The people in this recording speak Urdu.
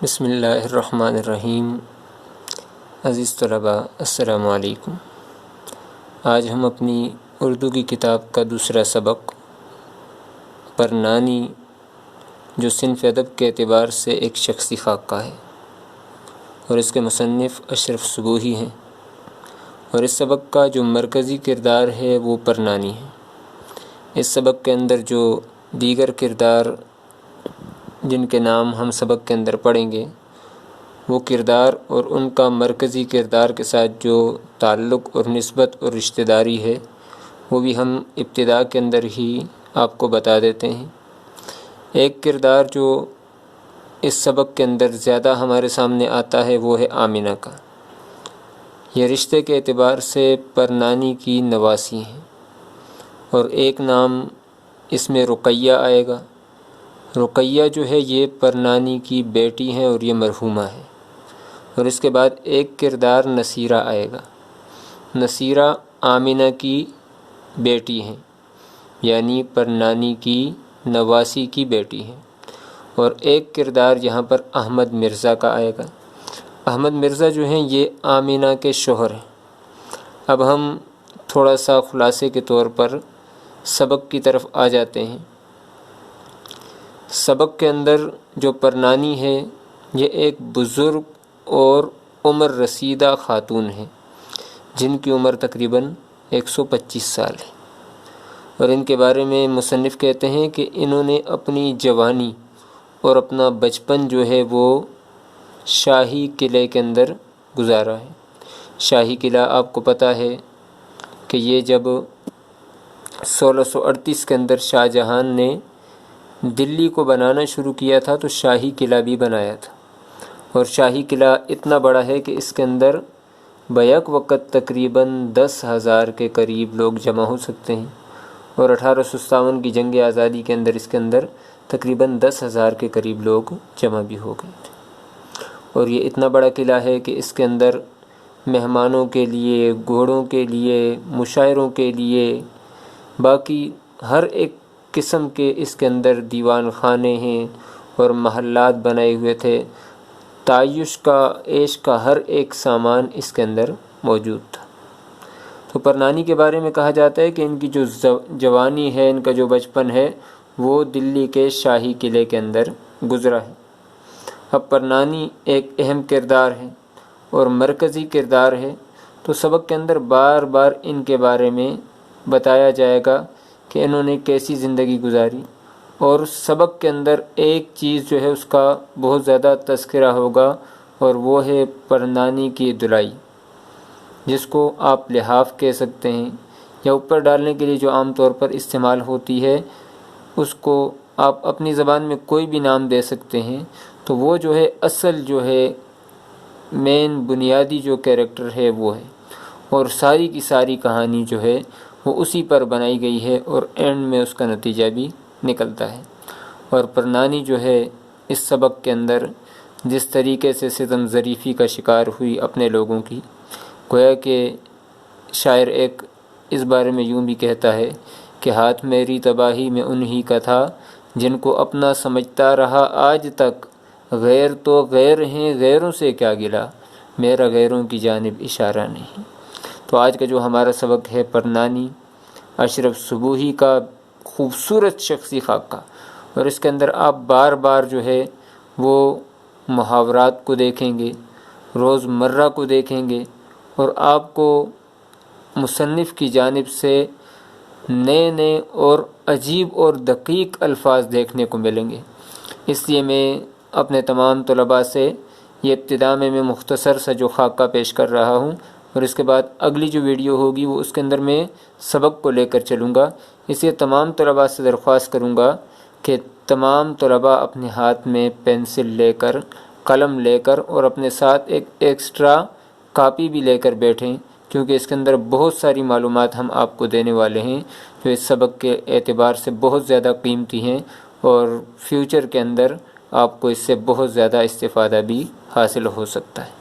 بسم اللہ الرحمن الرحیم۔ عزیز طلباء السلام علیکم۔ آج ہم اپنی اردو کی کتاب کا دوسرا سبق پرنانی، جو صنف ادب کے اعتبار سے ایک شخصی خاکہ ہے اور اس کے مصنف اشرف صبوحی ہیں، اور اس سبق کا جو مرکزی کردار ہے وہ پرنانی ہے۔ اس سبق کے اندر جو دیگر کردار جن کے نام ہم سبق کے اندر پڑھیں گے، وہ کردار اور ان کا مرکزی کردار کے ساتھ جو تعلق اور نسبت اور رشتہ داری ہے وہ بھی ہم ابتدا کے اندر ہی آپ کو بتا دیتے ہیں۔ ایک کردار جو اس سبق کے اندر زیادہ ہمارے سامنے آتا ہے وہ ہے آمنہ کا۔ یہ رشتے کے اعتبار سے پرنانی کی نواسی ہیں، اور ایک نام اس میں رقیہ آئے گا۔ رقیہ جو ہے یہ پرنانی کی بیٹی ہیں اور یہ مرحومہ ہے۔ اور اس کے بعد ایک کردار نصیرہ آئے گا۔ نصیرہ آمنہ کی بیٹی ہیں، یعنی پرنانی کی نواسی کی بیٹی ہیں۔ اور ایک کردار یہاں پر احمد مرزا کا آئے گا۔ احمد مرزا جو ہیں یہ آمنہ کے شوہر ہیں۔ اب ہم تھوڑا سا خلاصے کے طور پر سبق کی طرف آ جاتے ہیں۔ سبق کے اندر جو پرنانی ہے یہ ایک بزرگ اور عمر رسیدہ خاتون ہے، جن کی عمر تقریباً 125 سال ہے، اور ان کے بارے میں مصنف کہتے ہیں کہ انہوں نے اپنی جوانی اور اپنا بچپن جو ہے وہ شاہی قلعے کے اندر گزارا ہے۔ شاہی قلعہ آپ کو پتہ ہے کہ یہ جب 1638 کے اندر شاہ جہان نے دلی کو بنانا شروع کیا تھا تو شاہی قلعہ بھی بنایا تھا، اور شاہی قلعہ اتنا بڑا ہے کہ اس کے اندر بیک وقت تقریباً 10,000 کے قریب لوگ جمع ہو سکتے ہیں، اور 1857 کی جنگ آزادی کے اندر اس کے اندر تقریباً 10,000 کے قریب لوگ جمع بھی ہو گئے تھے۔ اور یہ اتنا بڑا قلعہ ہے کہ اس کے اندر مہمانوں کے لیے، گھوڑوں کے لیے، مشاعروں کے لیے، باقی ہر ایک قسم کے اس کے اندر دیوان خانے ہیں اور محلات بنائے ہوئے تھے۔ تعیش کا، عیش کا ہر ایک سامان اس کے اندر موجود تھا۔ تو پرنانی کے بارے میں کہا جاتا ہے کہ ان کی جو جوانی ہے، ان کا جو بچپن ہے وہ دلی کے شاہی قلعے کے اندر گزرا ہے۔ اب پرنانی ایک اہم کردار ہے اور مرکزی کردار ہے، تو سبق کے اندر بار بار ان کے بارے میں بتایا جائے گا کہ انہوں نے کیسی زندگی گزاری، اور سبق کے اندر ایک چیز جو ہے اس کا بہت زیادہ تذکرہ ہوگا، اور وہ ہے پرنانی کی دلائی، جس کو آپ لحاف کہہ سکتے ہیں، یا اوپر ڈالنے کے لیے جو عام طور پر استعمال ہوتی ہے، اس کو آپ اپنی زبان میں کوئی بھی نام دے سکتے ہیں۔ تو وہ جو ہے اصل جو ہے مین بنیادی جو کیریکٹر ہے وہ ہے، اور ساری کی ساری کہانی جو ہے وہ اسی پر بنائی گئی ہے، اور اینڈ میں اس کا نتیجہ بھی نکلتا ہے۔ اور پرنانی جو ہے اس سبق کے اندر جس طریقے سے ستم ظریفی کا شکار ہوئی اپنے لوگوں کی، گویا کہ شاعر ایک اس بارے میں یوں بھی کہتا ہے کہ ہاتھ میری تباہی میں انہی کا تھا، جن کو اپنا سمجھتا رہا آج تک، غیر تو غیر ہیں غیروں سے کیا گلا، میرا غیروں کی جانب اشارہ نہیں۔ تو آج کا جو ہمارا سبق ہے پرنانی، اشرف صبوحی کا خوبصورت شخصی خاکہ، اور اس کے اندر آپ بار بار جو ہے وہ محاورات کو دیکھیں گے، روز مرہ کو دیکھیں گے، اور آپ کو مصنف کی جانب سے نئے نئے اور عجیب اور دقیق الفاظ دیکھنے کو ملیں گے۔ اس لیے میں اپنے تمام طلباء سے یہ ابتدا میں مختصر سا جو خاکہ پیش کر رہا ہوں، اور اس کے بعد اگلی جو ویڈیو ہوگی وہ اس کے اندر میں سبق کو لے کر چلوں گا۔ اس لیے تمام طلباء سے درخواست کروں گا کہ تمام طلباء اپنے ہاتھ میں پینسل لے کر، قلم لے کر، اور اپنے ساتھ ایک ایکسٹرا کاپی بھی لے کر بیٹھیں، کیونکہ اس کے اندر بہت ساری معلومات ہم آپ کو دینے والے ہیں جو اس سبق کے اعتبار سے بہت زیادہ قیمتی ہیں، اور فیوچر کے اندر آپ کو اس سے بہت زیادہ استفادہ بھی حاصل ہو سکتا ہے۔